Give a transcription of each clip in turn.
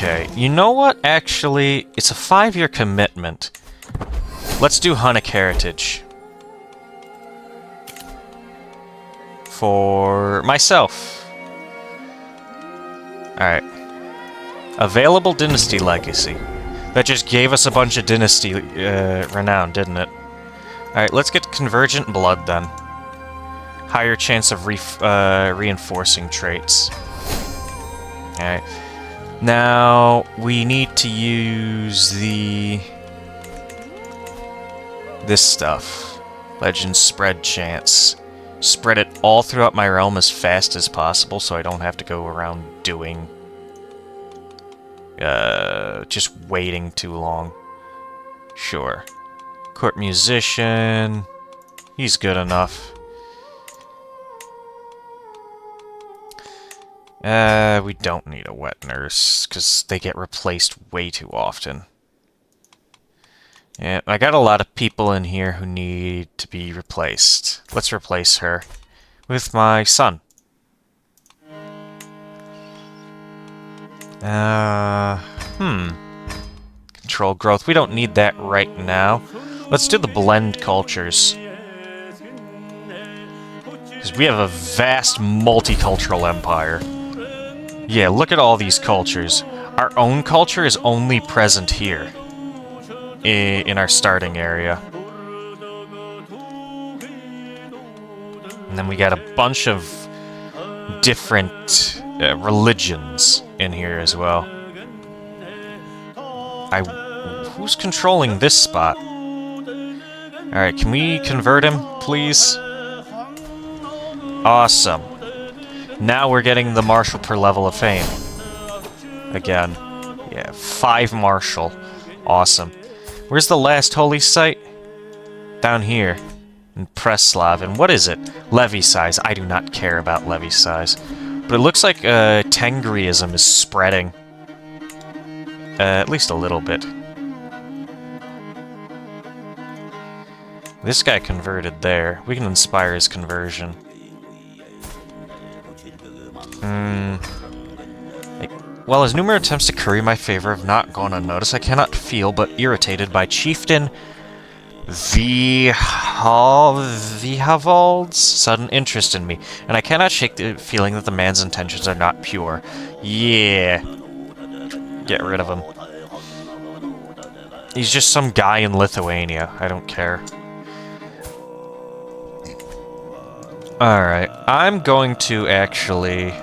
Okay, you know what? Actually, it's a 5-year commitment. Let's do Hunnic Heritage. For myself. Alright. Available Dynasty Legacy. That just gave us a bunch of Dynasty renown, didn't it? Alright, let's get Convergent Blood then. Higher chance of reinforcing traits. Alright. Now, we need to use this stuff. Legend Spread Chance. Spread it all throughout my realm as fast as possible so I don't have to go around doing... just waiting too long. Sure. Court Musician... He's good enough. We don't need a Wet Nurse, because they get replaced way too often. Yeah, I got a lot of people in here who need to be replaced. Let's replace her with my son. Control growth. We don't need that right now. Let's do the blend cultures. Because we have a vast multicultural empire. Yeah, look at all these cultures. Our own culture is only present here. In our starting area. And then we got a bunch of different religions in here as well. Who's controlling this spot? Alright, can we convert him, please? Awesome. Now we're getting the Marshal per level of fame. Again. Yeah, 5 Marshal. Awesome. Where's the last holy site? Down here. In Preslav. And what is it? Levy size. I do not care about levy size. But it looks like Tengriism is spreading. At least a little bit. This guy converted there. We can inspire his conversion. While his numerous attempts to curry my favor have not gone unnoticed, I cannot feel but irritated by Chieftain Vihavald's sudden interest in me, and I cannot shake the feeling that the man's intentions are not pure. Yeah. Get rid of him. He's just some guy in Lithuania. I don't care. Alright, I'm going to actually...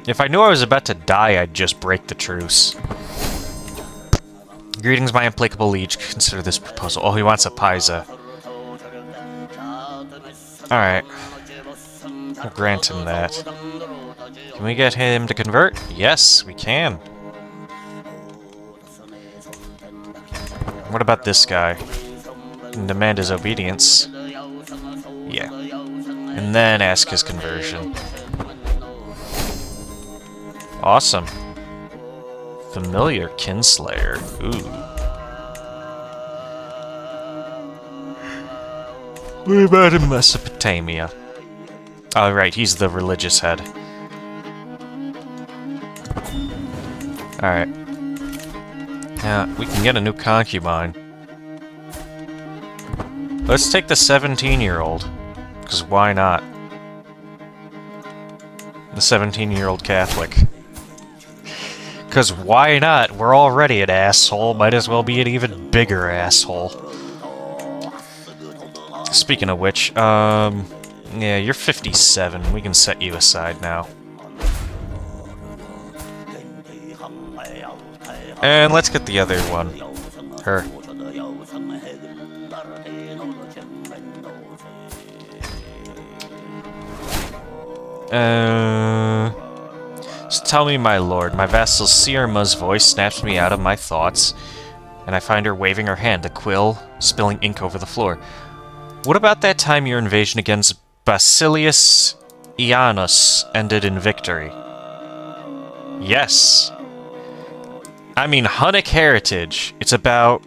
if I knew I was about to die, I'd just break the truce. Greetings, my implacable liege. Consider this proposal. Oh, he wants a Paisa. Alright. We'll grant him that. Can we get him to convert? Yes, we can. What about this guy? Demand his obedience. Yeah. And then ask his conversion. Awesome. Familiar Kinslayer. Ooh. What about in Mesopotamia? Oh, right, he's the religious head. Alright. Yeah, we can get a new concubine. Let's take the 17-year-old. Because why not? The 17-year-old Catholic. Because why not? We're already an asshole. Might as well be an even bigger asshole. Speaking of which, yeah, you're 57. We can set you aside now. And let's get the other one. Her. So tell me, my lord, my vassal Sirma's voice snaps me out of my thoughts, and I find her waving her hand, the quill spilling ink over the floor. What about that time your invasion against Basilius Ianus ended in victory? Yes. I mean, Hunnic heritage. It's about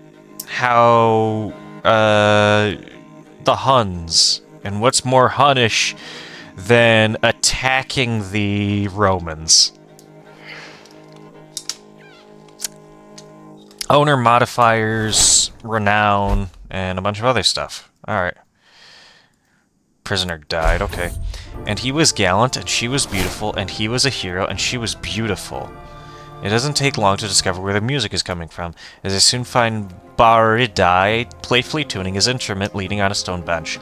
how, the Huns, and what's more Hunnish than attacking the Romans. Owner modifiers, renown, and a bunch of other stuff. Alright. Prisoner died, okay. And he was gallant, and she was beautiful, and he was a hero, and she was beautiful. It doesn't take long to discover where the music is coming from, as I soon find Baridai playfully tuning his instrument, leaning on a stone bench.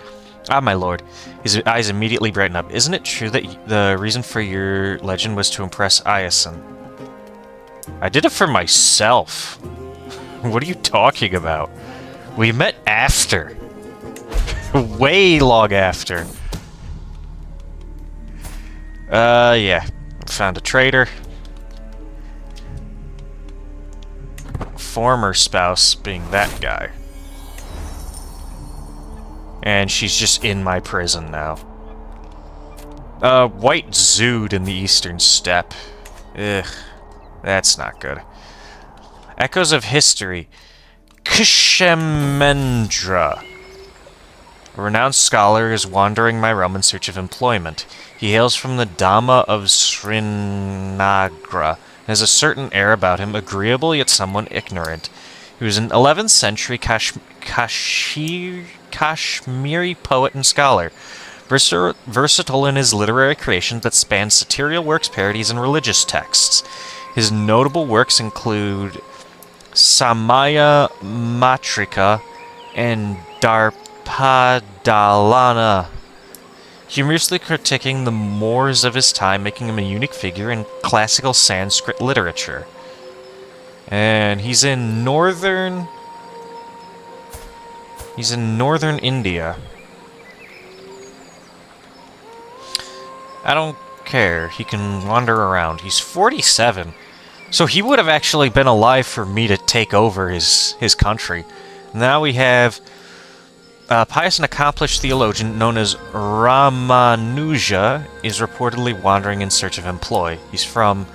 Ah, my lord. His eyes immediately brighten up. Isn't it true that the reason for your legend was to impress Iason? I did it for myself. What are you talking about? We met after. Way long after. Yeah. Found a traitor. Former spouse being that guy. And she's just in my prison now. White Zood in the Eastern Steppe. Ugh. That's not good. Echoes of History. Kshemendra. A renowned scholar is wandering my realm in search of employment. He hails from the Dhamma of Srinagra, and has a certain air about him, agreeable yet somewhat ignorant. He was an 11th century Kashmiri poet and scholar, versatile in his literary creations that span satirical works, parodies, and religious texts. His notable works include Samaya Matrika and Darpadalana, humorously critiquing the mores of his time, making him a unique figure in classical Sanskrit literature. And he's in northern India. I don't care. He can wander around. He's 47. So he would have actually been alive for me to take over his country. Now we have a pious and accomplished theologian known as Ramanuja is reportedly wandering in search of employ. He's from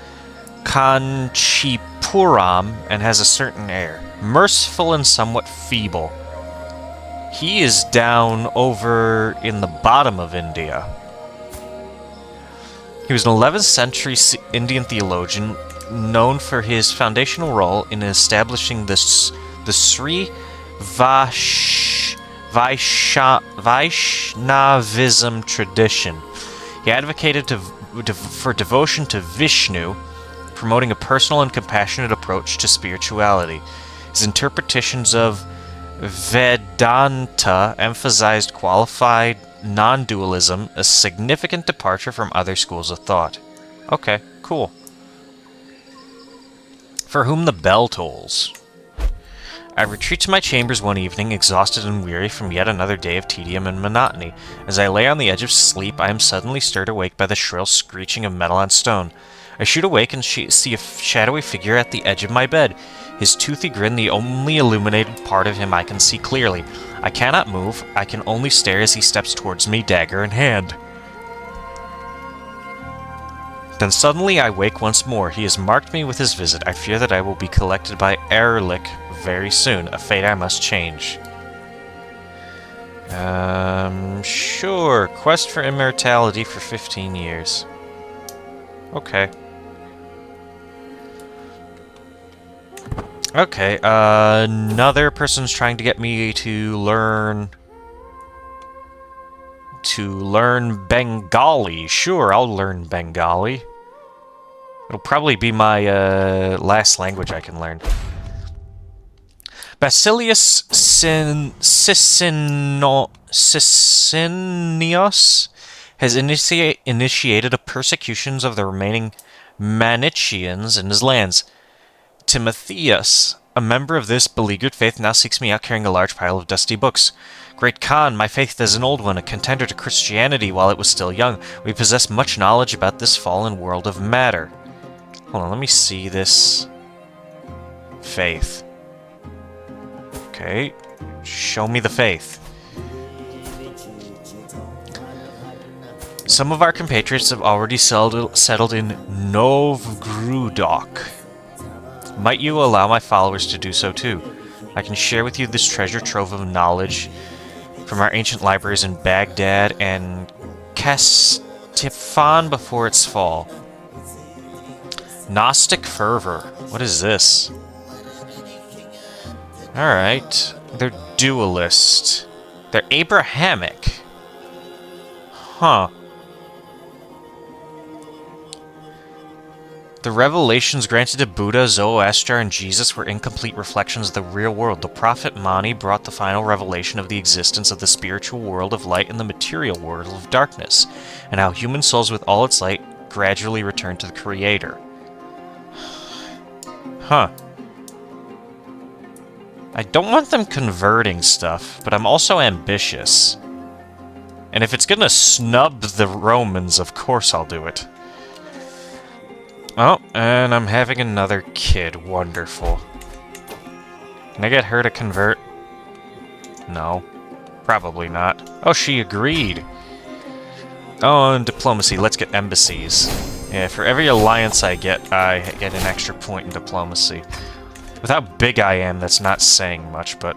Kanchipuram and has a certain air. Merciful and somewhat feeble. He is down over in the bottom of India. He was an 11th century Indian theologian known for his foundational role in establishing the Sri Vaishnavism tradition. He advocated for devotion to Vishnu, promoting a personal and compassionate approach to spirituality. His interpretations of Vedanta emphasized qualified non-dualism, a significant departure from other schools of thought. Okay, cool. For whom the bell tolls. I retreat to my chambers one evening, exhausted and weary from yet another day of tedium and monotony. As I lay on the edge of sleep, I am suddenly stirred awake by the shrill screeching of metal on stone. I shoot awake and see a shadowy figure at the edge of my bed. His toothy grin, the only illuminated part of him I can see clearly. I cannot move. I can only stare as he steps towards me, dagger in hand. Then suddenly I wake once more. He has marked me with his visit. I fear that I will be collected by Erlich very soon, a fate I must change. Sure. Quest for immortality for 15 years. Okay. Okay, another person's trying to get me to learn Bengali. Sure, I'll learn Bengali. It'll probably be my last language I can learn. Basilius Sicinios has initiated a persecutions of the remaining Manichaeans in his lands. Timotheus, a member of this beleaguered faith, now seeks me out carrying a large pile of dusty books. Great Khan, my faith is an old one, a contender to Christianity while it was still young. We possess much knowledge about this fallen world of matter. Hold on, let me see this faith. Okay, show me the faith. Some of our compatriots have already settled in Novgrudok. Might you allow my followers to do so too? I can share with you this treasure trove of knowledge from our ancient libraries in Baghdad and Castilian Tifon before its fall. Gnostic fervor. What is this? Alright. They're dualist. They're Abrahamic. Huh. The revelations granted to Buddha, Zoroaster, and Jesus were incomplete reflections of the real world. The prophet Mani brought the final revelation of the existence of the spiritual world of light and the material world of darkness, and how human souls with all its light gradually return to the Creator. Huh. I don't want them converting stuff, but I'm also ambitious. And if it's gonna snub the Romans, of course I'll do it. Oh, and I'm having another kid. Wonderful. Can I get her to convert? No. Probably not. Oh, she agreed. Oh, and diplomacy. Let's get embassies. Yeah, for every alliance I get an extra point in diplomacy. With how big I am, that's not saying much, but...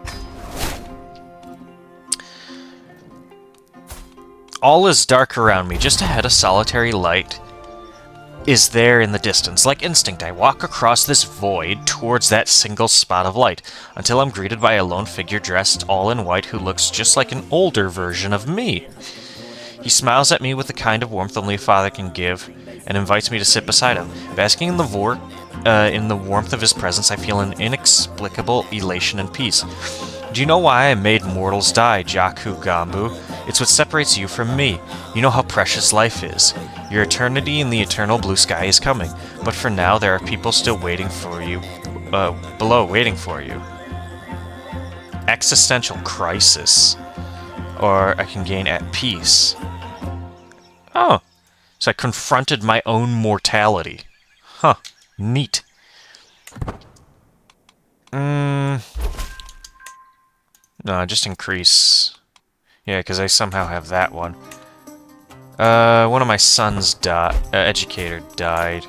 All is dark around me. Just ahead, a solitary light is there in the distance. Like instinct, I walk across this void towards that single spot of light, until I'm greeted by a lone figure dressed all in white who looks just like an older version of me. He smiles at me with the kind of warmth only a father can give, and invites me to sit beside him. Basking in the warmth of his presence, I feel an inexplicable elation and peace. Do you know why I made mortals die, Jaku Gambu? It's what separates you from me. You know how precious life is. Your eternity in the eternal blue sky is coming, but for now there are people still waiting for you, below, waiting for you. Existential crisis. Or I can gain at peace. Oh, so I confronted my own mortality. Huh, neat. No, just increase. Yeah, because I somehow have that one. One of my sons educator died.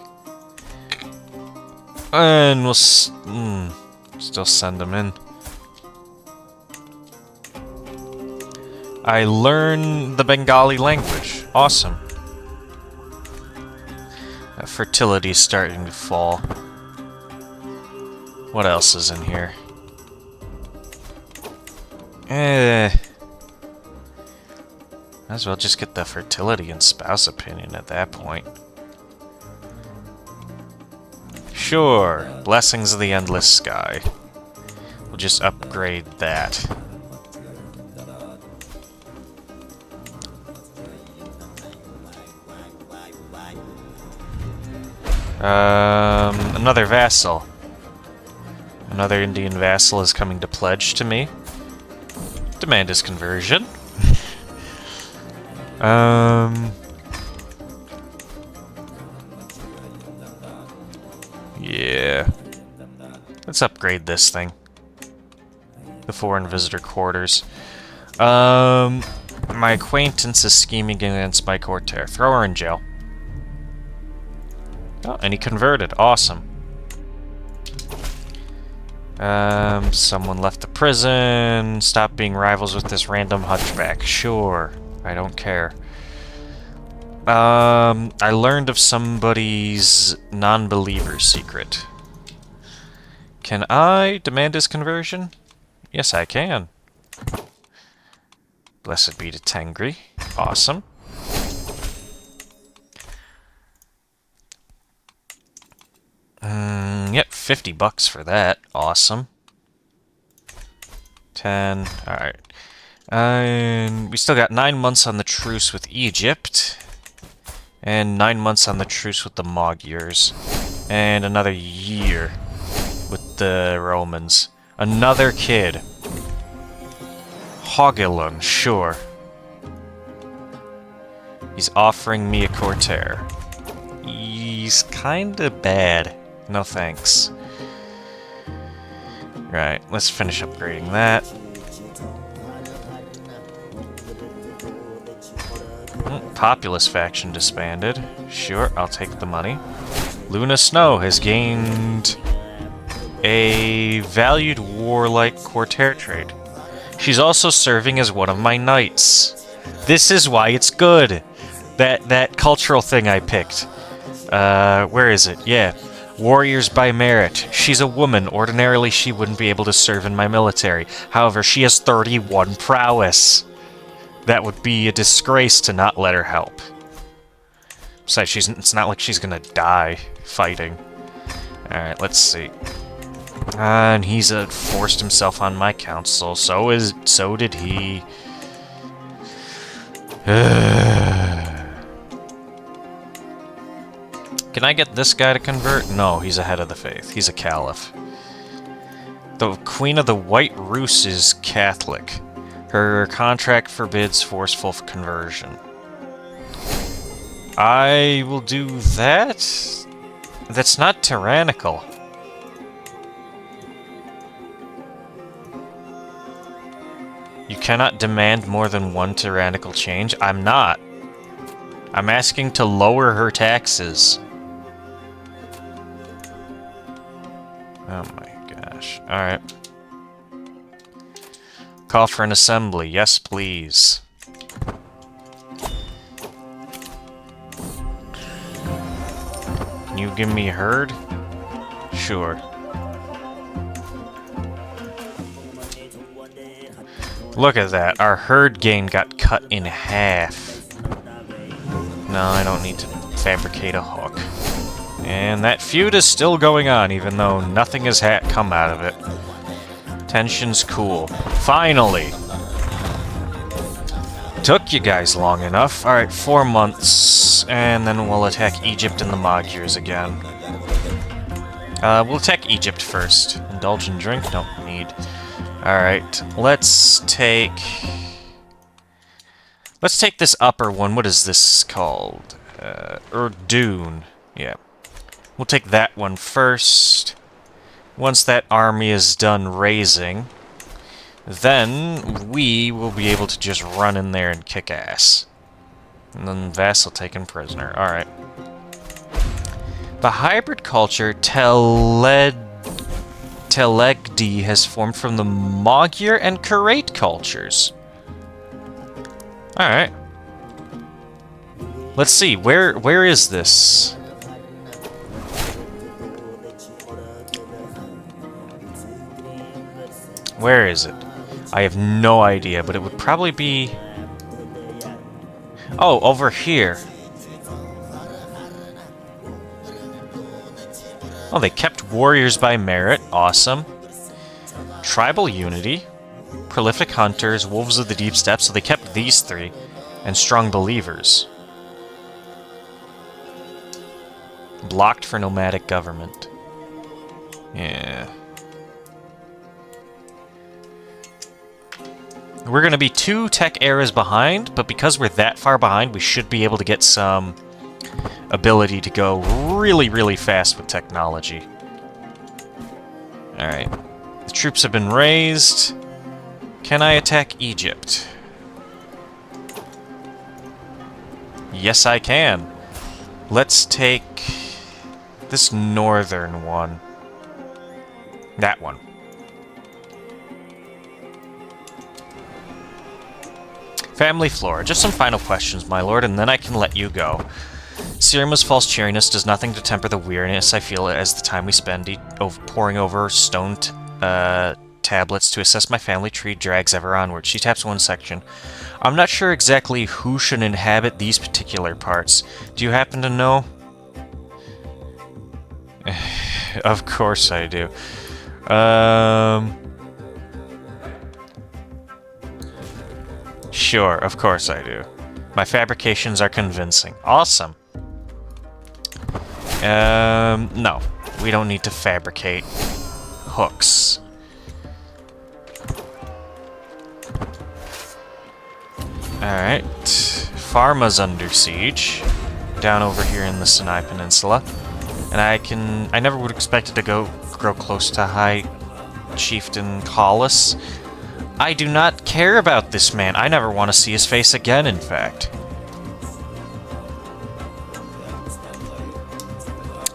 And we'll still send him in. I learn the Bengali language. Awesome. Fertility's starting to fall. What else is in here? Might as well just get the fertility and spouse opinion at that point. Sure, blessings of the endless sky. We'll just upgrade that. Another vassal. Another Indian vassal is coming to pledge to me. Demand his conversion. Yeah. Let's upgrade this thing. The foreign visitor quarters. My acquaintance is scheming against my courtier. Throw her in jail. Oh, and he converted. Awesome. Someone left the prison. Stop being rivals with this random hunchback. Sure. I don't care. I learned of somebody's non-believer secret. Can I demand his conversion? Yes, I can. Blessed be to Tengri. Awesome. Yep, $50 for that. Awesome. 10. Alright. And we still got 9 months on the truce with Egypt. And 9 months on the truce with the Magyars. And another year with the Romans. Another kid. Hogilun, sure. He's offering me a courtier. He's kinda bad. No thanks. Right, let's finish upgrading that. Populous faction disbanded. Sure, I'll take the money. Luna Snow has gained a valued warlike courtier trade. She's also serving as one of my knights. This is why it's good. That cultural thing I picked. Where is it? Yeah. Warriors by merit. She's a woman. Ordinarily, she wouldn't be able to serve in my military. However, she has 31 prowess. That would be a disgrace to not let her help. Besides, it's not like she's gonna die fighting. Alright, let's see. And he's forced himself on my council. So did he. Can I get this guy to convert? No, he's a head of the faith. He's a caliph. The Queen of the White Rus is Catholic. Her contract forbids forceful conversion. I will do that? That's not tyrannical. You cannot demand more than one tyrannical change? I'm not. I'm asking to lower her taxes. Oh my gosh. Alright. Call for an assembly. Yes, please. Can you give me a herd? Sure. Look at that. Our herd gain got cut in half. No, I don't need to fabricate a hook. And that feud is still going on, even though nothing has come out of it. Tension's cool. Finally! Took you guys long enough. Alright, 4 months. And then we'll attack Egypt and the Magyars again. We'll attack Egypt first. Indulge and drink? Don't need. Alright, let's take this upper one. What is this called? Urduun. Yeah. We'll take that one first. Once that army is done raising, then we will be able to just run in there and kick ass. And then vassal taken prisoner. Alright. The hybrid culture, Telegdi, has formed from the Magyar and Kurate cultures. Alright. Let's see, where is this? Where is it? I have no idea, but it would probably be... Oh, over here. Oh, they kept warriors by merit. Awesome. Tribal unity. Prolific hunters. Wolves of the deep steppes. So they kept these three. And strong believers. Blocked for nomadic government. Yeah. We're going to be 2 tech eras behind, but because we're that far behind, we should be able to get some ability to go really, really fast with technology. Alright. The troops have been raised. Can I attack Egypt? Yes, I can. Let's take this northern one. That one. Family flora. Just some final questions, my lord, and then I can let you go. Sirima's false cheeriness does nothing to temper the weariness I feel as the time we spend poring over stone tablets to assess my family tree drags ever onward. She taps one section. I'm not sure exactly who should inhabit these particular parts. Do you happen to know? Of course I do. Sure, of course I do. My fabrications are convincing. Awesome. No. We don't need to fabricate hooks. Alright. Pharma's under siege. Down over here in the Sinai Peninsula. And I never would have expected to grow close to High Chieftain Collis. I do not care about this man. I never want to see his face again, in fact.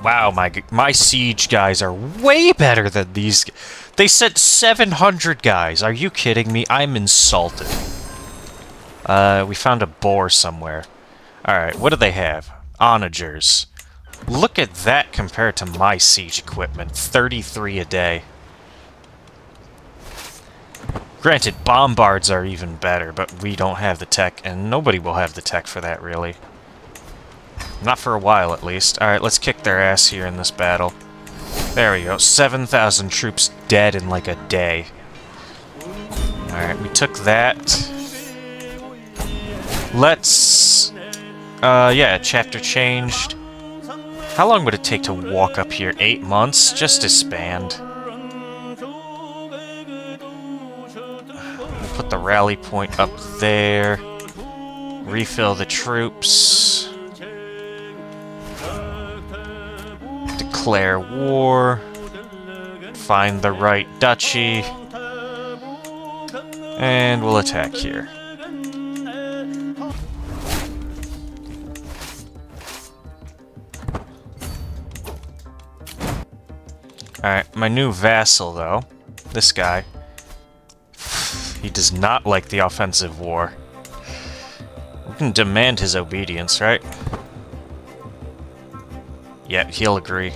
Wow, my siege guys are way better than these. They sent 700 guys. Are you kidding me? I'm insulted. We found a boar somewhere. Alright, what do they have? Onagers. Look at that compared to my siege equipment. 33 a day. Granted, bombards are even better, but we don't have the tech, and nobody will have the tech for that, really. Not for a while, at least. Alright, let's kick their ass here in this battle. There we go. 7,000 troops dead in like a day. Alright, we took that. Let's... yeah, chapter changed. How long would it take to walk up here? 8 months? Just disband. We'll put the rally point up there. Refill the troops. Declare war. Find the right duchy. And we'll attack here. Alright, my new vassal, though, this guy, he does not like the offensive war. We can demand his obedience, right? Yeah, he'll agree.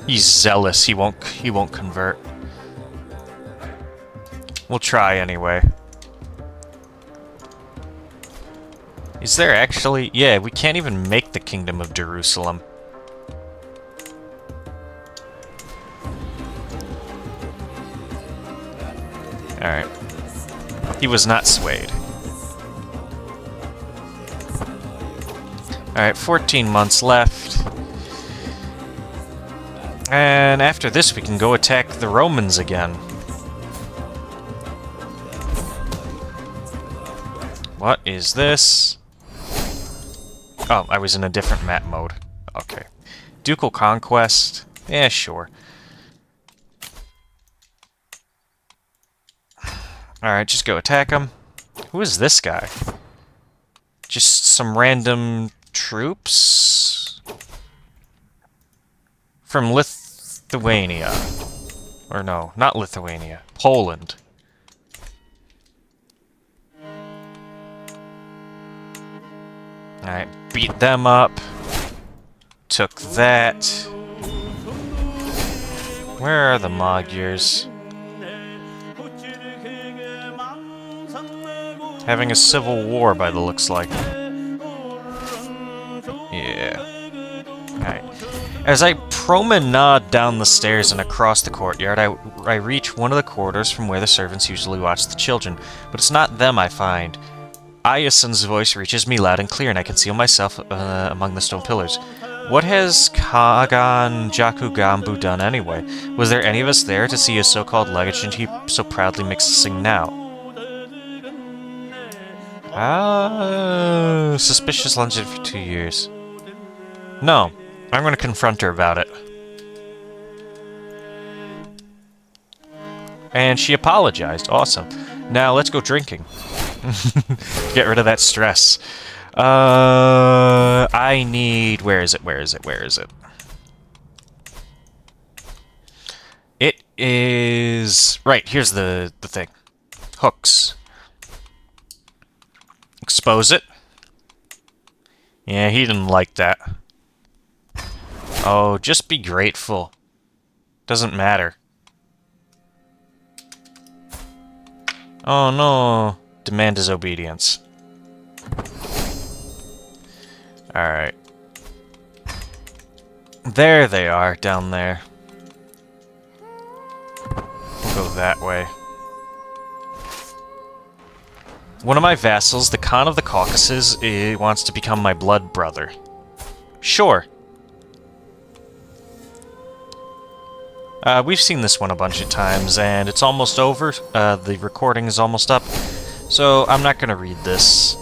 He's zealous. He won't convert. We'll try anyway. Is there actually... Yeah, we can't even make the Kingdom of Jerusalem. Alright. He was not swayed. Alright, 14 months left. And after this, we can go attack the Romans again. What is this? Oh, I was in a different map mode. Okay. Ducal Conquest? Yeah, sure. Alright, just go attack him. Who is this guy? Just some random troops? From Lithuania. Or no, not Lithuania. Poland. Alright, beat them up. Took that. Where are the Magyars? Having a civil war by the looks like. Yeah. Alright. As I promenade down the stairs and across the courtyard, I reach one of the corridors from where the servants usually watch the children. But it's not them I find. Ayasun's voice reaches me loud and clear, and I conceal myself among the stone pillars. What has Kagan Jakugambu done anyway? Was there any of us there to see his so-called legend he so proudly makes us sing now? Suspicious legend for 2 years. No, I'm going to confront her about it. And she apologized. Awesome. Now let's go drinking. Get rid of that stress. I need... Where is it? Where is it? Where is it? It is... Right, here's the thing. Hooks. Expose it. Yeah, he didn't like that. Oh, just be grateful. Doesn't matter. Oh no. Demand his obedience. Alright. There they are, down there. We'll go that way. One of my vassals, the Khan of the Caucasus, wants to become my blood brother. Sure. We've seen this one a bunch of times, and it's almost over. The recording is almost up. So, I'm not gonna read this.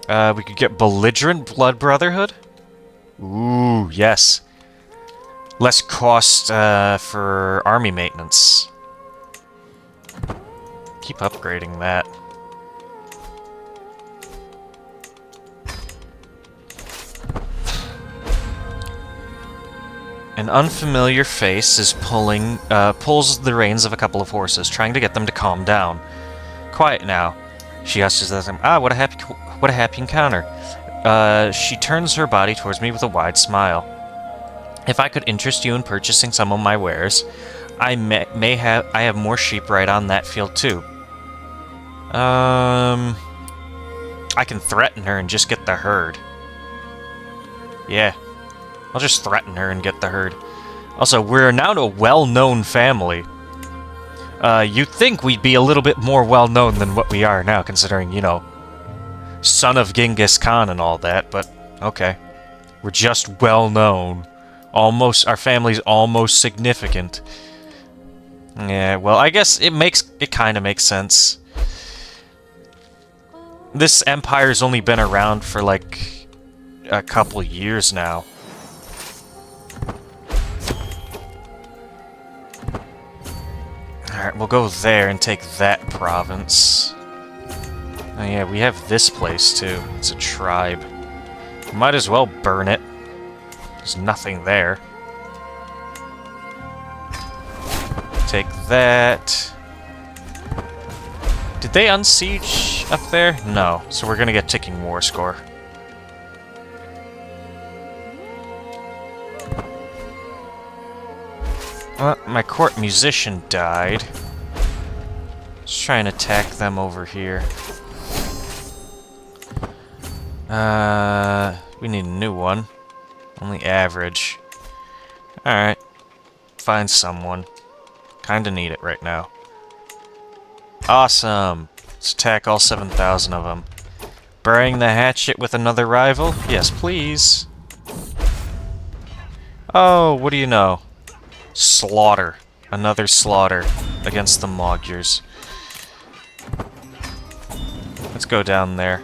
We could get Belligerent Blood Brotherhood? Ooh, yes. Less cost for army maintenance. Keep upgrading that. An unfamiliar face is pulls the reins of a couple of horses, trying to get them to calm down. Quiet now, she ushers them. Ah, what a happy encounter. She turns her body towards me with a wide smile. If I could interest you in purchasing some of my wares, I have more sheep right on that field too. I can threaten her and just get the herd. Yeah. I'll just threaten her and get the herd. Also, we're now a well-known family. You'd think we'd be a little bit more well-known than what we are now, considering, you know, son of Genghis Khan and all that, but okay. We're just well-known. Our family's almost significant. Yeah, well, I guess it kind of makes sense. This empire's only been around for, like, a couple years now. Alright, we'll go there and take that province. Oh yeah, we have this place too. It's a tribe. Might as well burn it. There's nothing there. Take that. Did they unsiege up there? No. So we're gonna get ticking war score. Well, my court musician died. Let's try and attack them over here. We need a new one. Only average. Alright. Find someone. Kinda need it right now. Awesome! Let's attack all 7,000 of them. Burying the hatchet with another rival? Yes, please. Oh, what do you know? Slaughter. Another slaughter against the Magyars. Let's go down there.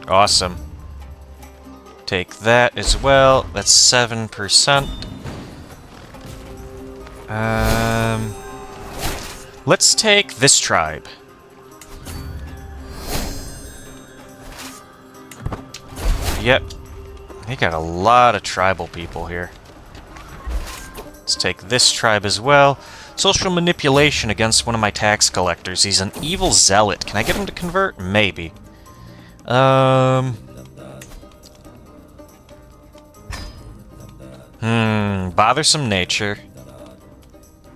Awesome. Take that as well. That's 7%. Let's take this tribe. Yep. They got a lot of tribal people here. Let's take this tribe as well. Social manipulation against one of my tax collectors. He's an evil zealot. Can I get him to convert? Maybe. Bothersome nature.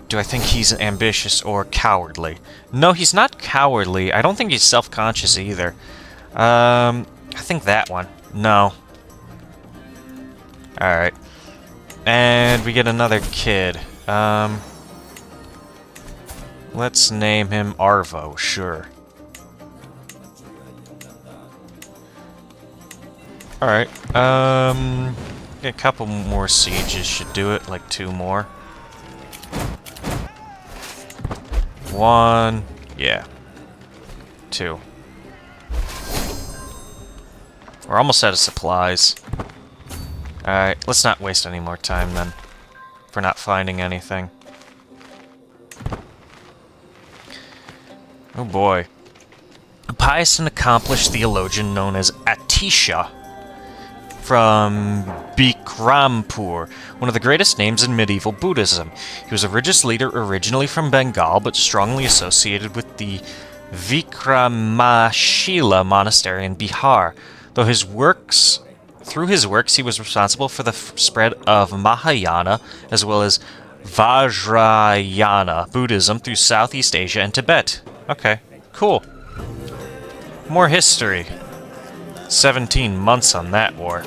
Do I think he's ambitious or cowardly? No, he's not cowardly. I don't think he's self-conscious either. I think that one. No. Alright. And we get another kid. Let's name him Arvo, sure. Alright, a couple more sieges should do it, like 2 more. 1, yeah. 2. We're almost out of supplies. Alright, let's not waste any more time then. If we're not finding anything. Oh boy. A pious and accomplished theologian known as Atisha from Bikrampur, one of the greatest names in medieval Buddhism. He was a religious leader originally from Bengal, but strongly associated with the Vikramashila monastery in Bihar. Through his works, he was responsible for the spread of Mahayana, as well as Vajrayana Buddhism through Southeast Asia and Tibet. Okay, cool. More history. 17 months on that war.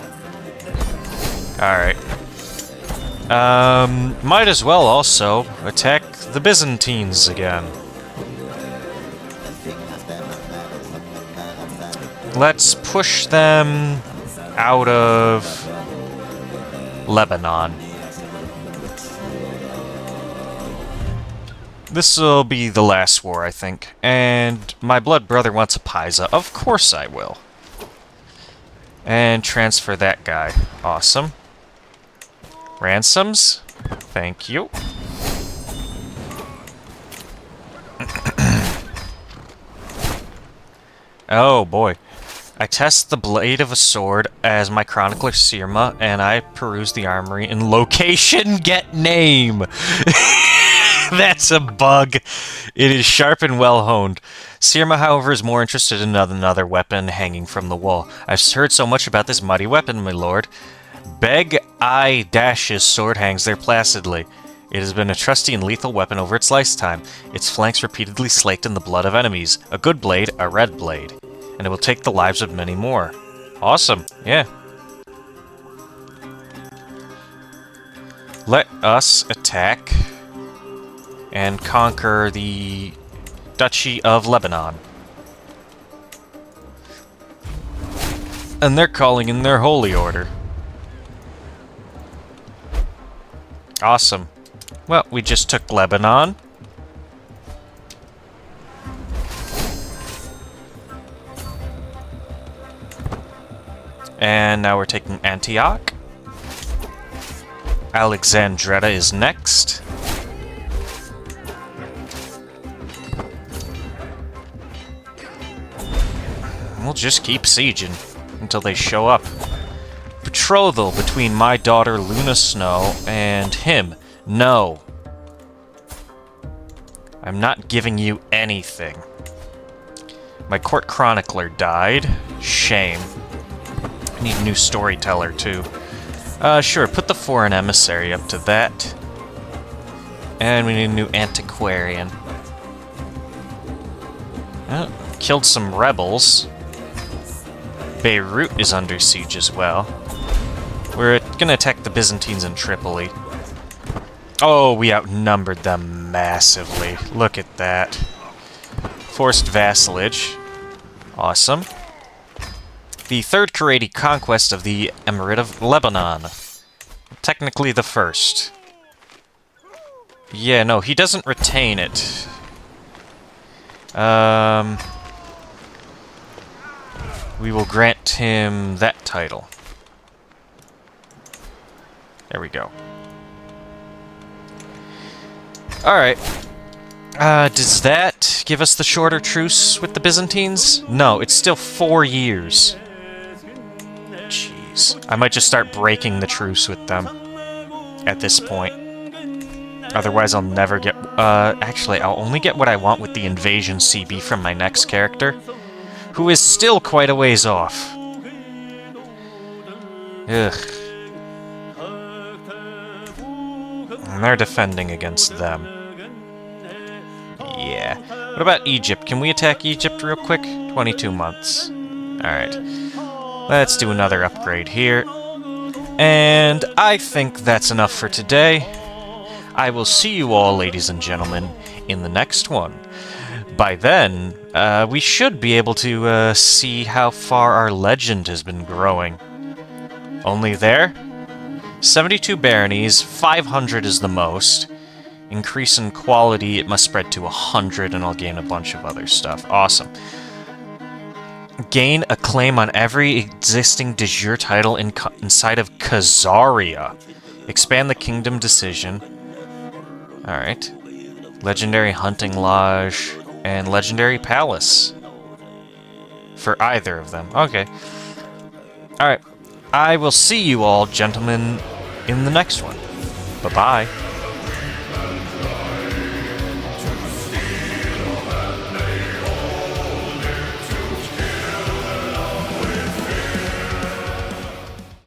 Alright. Might as well also attack the Byzantines again. Let's push them out of Lebanon. This'll be the last war, I think. And my blood brother wants a Pisa. Of course I will. And transfer that guy. Awesome. Ransoms. Thank you. Oh, boy. I test the blade of a sword as my chronicler Sirma, and I peruse the armory in location get name. That's a bug. It is sharp and well honed. Sirma, however, is more interested in another weapon hanging from the wall. I've heard so much about this mighty weapon, my lord. Beg-I-Dash's sword hangs there placidly. It has been a trusty and lethal weapon over its lifetime. Its flanks repeatedly slaked in the blood of enemies. A good blade, a red blade. And it will take the lives of many more. Awesome, yeah. Let us attack and conquer the Duchy of Lebanon. And they're calling in their holy order. Awesome. Well, we just took Lebanon. And now we're taking Antioch. Alexandretta is next. We'll just keep sieging until they show up. Betrothal between my daughter Luna Snow and him. No. I'm not giving you anything. My court chronicler died. Shame. I need a new storyteller, too. Sure, put the foreign emissary up to that. And we need a new antiquarian. Killed some rebels. Beirut is under siege as well. We're gonna attack the Byzantines in Tripoli. Oh, we outnumbered them massively. Look at that. Forced vassalage. Awesome. The third Kuradi conquest of the Emirate of Lebanon. Technically the first. Yeah, no, he doesn't retain it. We will grant him that title. There we go. Alright. Does that give us the shorter truce with the Byzantines? No, it's still 4 years. Jeez. I might just start breaking the truce with them at this point. Otherwise, I'll never get... actually, I'll only get what I want with the invasion CB from my next character, who is still quite a ways off. Ugh. And they're defending against them. Yeah. What about Egypt? Can we attack Egypt real quick? 22 months. Alright. Let's do another upgrade here. And I think that's enough for today. I will see you all, ladies and gentlemen, in the next one. By then, we should be able to see how far our legend has been growing. Only there? 72 baronies, 500 is the most. Increase in quality, it must spread to 100, and I'll gain a bunch of other stuff. Awesome. Gain a claim on every existing de jure title inside of Khazaria. Expand the kingdom decision. Alright. Legendary Hunting Lodge and Legendary Palace. For either of them. Okay. Alright. I will see you all, gentlemen, in the next one. Bye-bye.